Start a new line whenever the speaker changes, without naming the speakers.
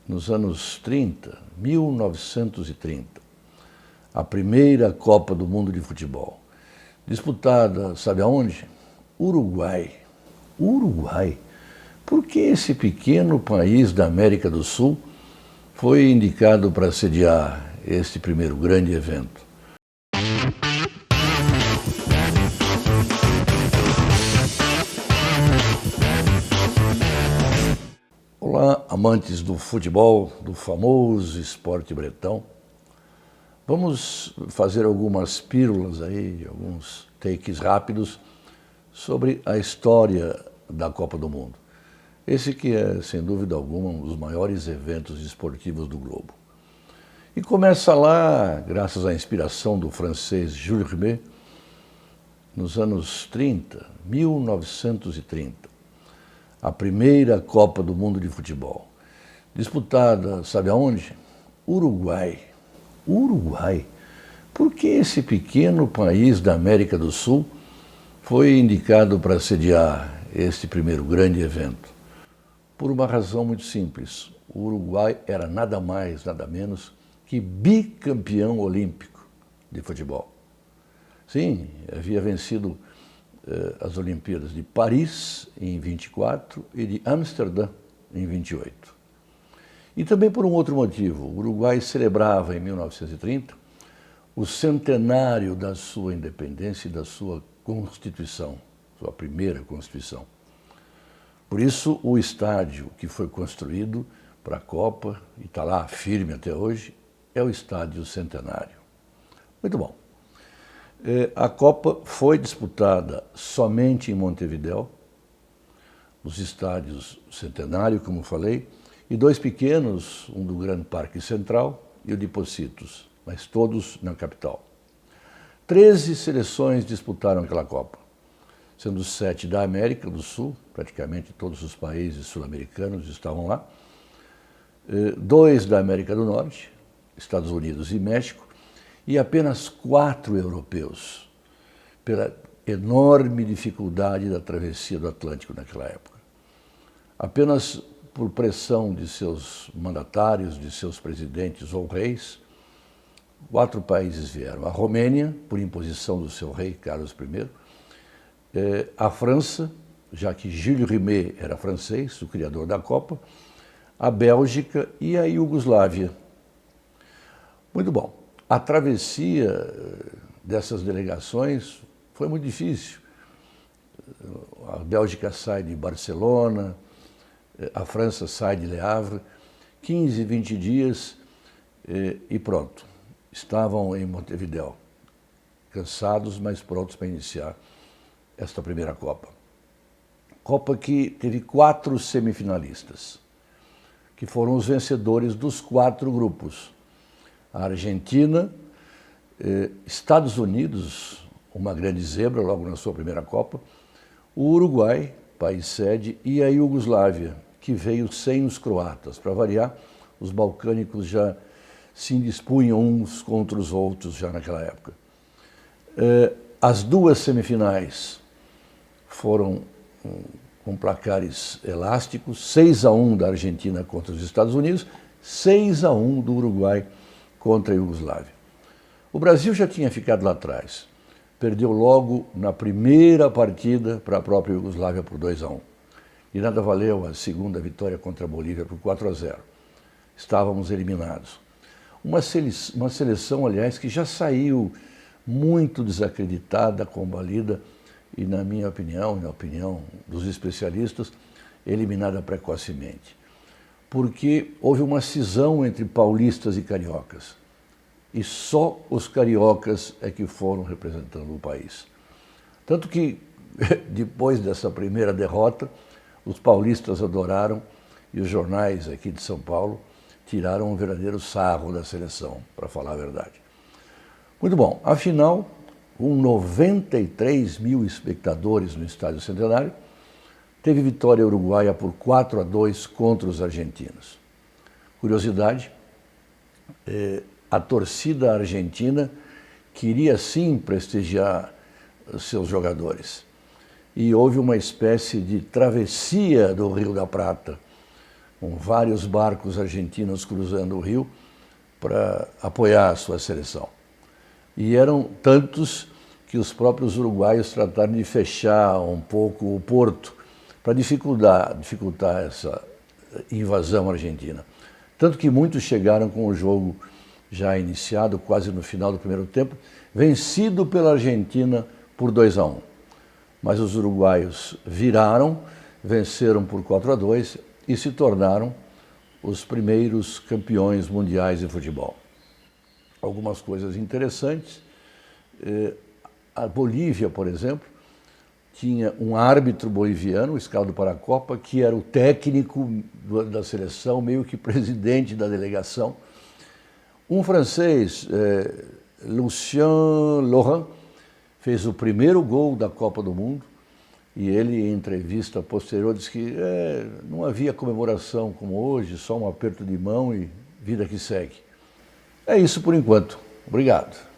nos anos 30, 1930, a primeira Copa do Mundo de Futebol, disputada, sabe aonde? Uruguai. Uruguai. Por que esse pequeno país da América do Sul foi indicado para sediar este primeiro grande evento? Olá, amantes do futebol, do famoso esporte bretão. Vamos fazer algumas pílulas aí, alguns takes rápidos sobre a história da Copa do Mundo. Esse que é, sem dúvida alguma, um dos maiores eventos esportivos do globo. E começa lá, graças à inspiração do francês Jules Rimet, nos anos 30, 1930, a primeira Copa do Mundo de Futebol, disputada, sabe aonde? Uruguai. Uruguai. Por que esse pequeno país da América do Sul foi indicado para sediar este primeiro grande evento? Por uma razão muito simples. O Uruguai era nada mais, nada menos que bicampeão olímpico de futebol. Sim, havia vencido as Olimpíadas de Paris em 24 e de Amsterdã em 28. E também por um outro motivo. O Uruguai celebrava em 1930 o centenário da sua independência e da sua Constituição, sua primeira Constituição. Por isso, o estádio que foi construído para a Copa, e está lá firme até hoje, é o Estádio Centenário. Muito bom. A Copa foi disputada somente em Montevidéu, nos estádios Centenário, como falei, e dois pequenos, um do Grande Parque Central e o de Pocitos, mas todos na capital. 13 seleções disputaram aquela Copa, sendo 7 da América do Sul, praticamente todos os países sul-americanos estavam lá, 2 da América do Norte, Estados Unidos e México, e apenas 4 europeus, pela enorme dificuldade da travessia do Atlântico naquela época. Apenas por pressão de seus mandatários, de seus presidentes ou reis, 4 países vieram. A Romênia, por imposição do seu rei Carlos I, a França, já que Jules Rimet era francês, o criador da Copa, a Bélgica e a Iugoslávia. Muito bom. A travessia dessas delegações foi muito difícil. A Bélgica sai de Barcelona, a França sai de Le Havre, 15, 20 dias e pronto. Estavam em Montevidéu, cansados, mas prontos para iniciar esta primeira Copa. Copa que teve 4 semifinalistas, que foram os vencedores dos 4 grupos. A Argentina, Estados Unidos, uma grande zebra logo na sua primeira Copa, o Uruguai, país sede, e a Iugoslávia, que veio sem os croatas. Para variar, os balcânicos já se indispunham uns contra os outros já naquela época. As 2 semifinais foram com placares elásticos, 6-1 da Argentina contra os Estados Unidos, 6-1 do Uruguai contra a Iugoslávia. O Brasil já tinha ficado lá atrás. Perdeu logo na primeira partida para a própria Iugoslávia por 2-1. E nada valeu a segunda vitória contra a Bolívia por 4-0. Estávamos eliminados. Uma seleção, aliás, que já saiu muito desacreditada, combalida e, na minha opinião, e na opinião dos especialistas, eliminada precocemente. Porque houve uma cisão entre paulistas e cariocas. E só os cariocas é que foram representando o país. Tanto que, depois dessa primeira derrota, os paulistas adoraram e os jornais aqui de São Paulo tiraram um verdadeiro sarro da seleção, para falar a verdade. Muito bom, afinal, com 93 mil espectadores no Estádio Centenário, teve vitória uruguaia por 4-2 contra os argentinos. Curiosidade, a torcida argentina queria sim prestigiar seus jogadores. E houve uma espécie de travessia do Rio da Prata, com vários barcos argentinos cruzando o rio para apoiar a sua seleção. E eram tantos que os próprios uruguaios trataram de fechar um pouco o porto para dificultar essa invasão argentina. Tanto que muitos chegaram com o jogo já iniciado, quase no final do primeiro tempo, vencido pela Argentina por 2-1. Mas os uruguaios viraram, venceram por 4-2 e se tornaram os primeiros campeões mundiais de futebol. Algumas coisas interessantes. A Bolívia, por exemplo, tinha um árbitro boliviano, o Escaldo Paracopa, que era o técnico da seleção, meio que presidente da delegação. Um francês, Lucien Laurent, fez o primeiro gol da Copa do Mundo e ele, em entrevista posterior, disse que não havia comemoração como hoje, só um aperto de mão e vida que segue. É isso por enquanto. Obrigado.